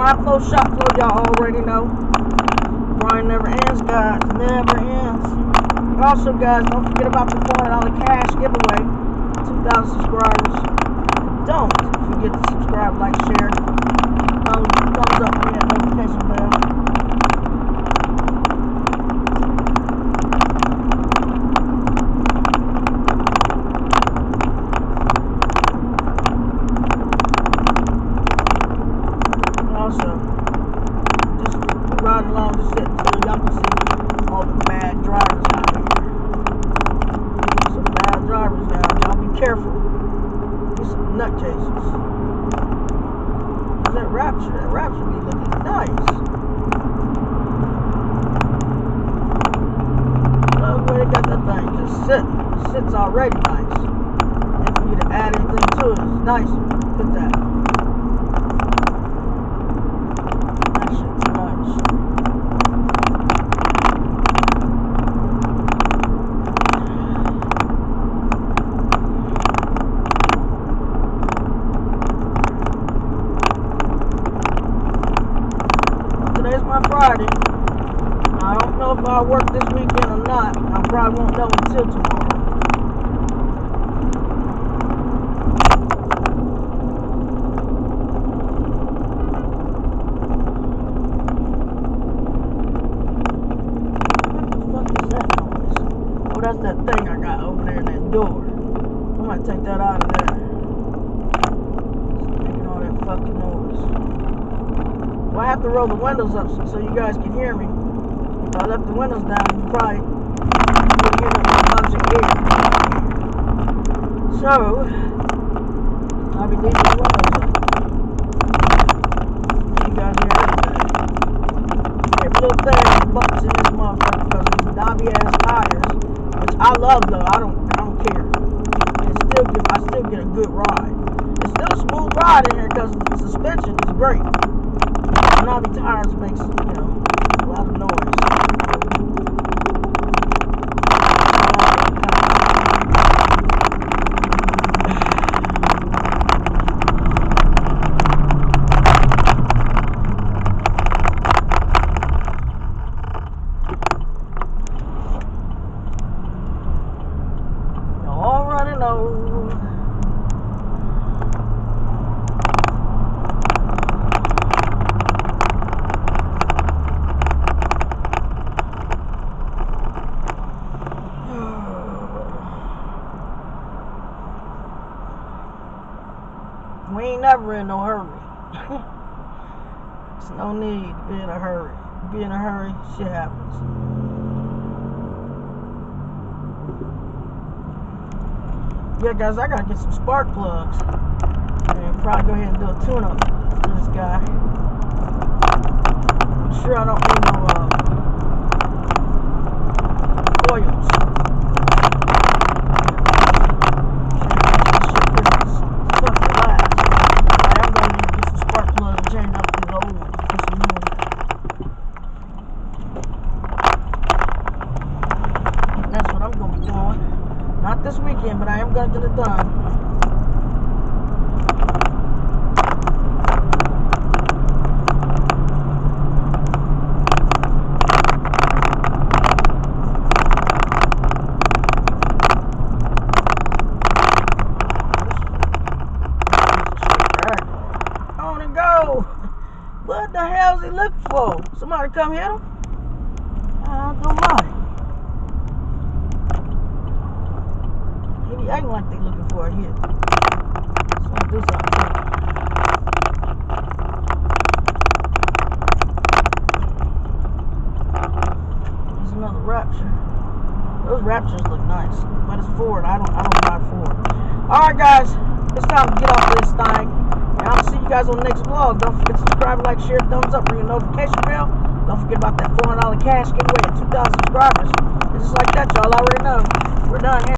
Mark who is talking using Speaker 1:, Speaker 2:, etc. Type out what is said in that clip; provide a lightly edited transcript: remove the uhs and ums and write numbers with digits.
Speaker 1: Grind flow, shot flow, y'all already know. Grind never ends, guys. Never ends. Also, guys, don't forget about the $400 cash giveaway. 2,000 subscribers. Don't forget to subscribe, like, share. Thumbs up, and that notification bell. Also, just riding along the shit so y'all can see all the bad drivers out here. Some bad drivers now. Y'all be careful. These some nutcases. That Rapture be looking nice. Love the way they got that thing just sitting. It sits already nice. And for you to add anything to it, it's nice. Look at that. That shit's nice. Today's my Friday. I don't know if I'll work this weekend or not. I probably won't know until tomorrow. What the fuck is that noise? Oh, that's that thing I got over there in that door. I might take that out of there. It's making all that fucking noise. Well, I have to roll the windows up so you guys can hear me. If I left the windows down, you probably wouldn't hear nothing about your ear. So, I'll be leaving the windows up. You guys hear everything. Every little thing bumps in this motherfucker because of these knobby ass tires, which I love though. I don't care. And I still get a good ride. It's still a smooth ride in here because the suspension is great. Knobby tires makes, a lot of noise. All running low. We ain't never in no hurry. There's no need to be in a hurry. Be in a hurry, shit happens. Yeah, guys, I gotta get some spark plugs. And probably go ahead and do a tune-up to this guy. I'm sure I don't need no coils. Not this weekend, but I am going to get it done. On and go. What the hell is he looking for? Somebody come hit him? I don't mind. Acting like they looking for a hit. Just want to do something to it. There's another Rapture. Those Raptures look nice, but it's Ford. I don't buy Ford. All right, guys, it's time to get off this thing. And I'll see you guys on the next vlog. Don't forget to subscribe, like, share, thumbs up, ring the notification bell. Don't forget about that $400 cash giveaway at 2,000 subscribers. It's just like that, y'all already know. We're done here.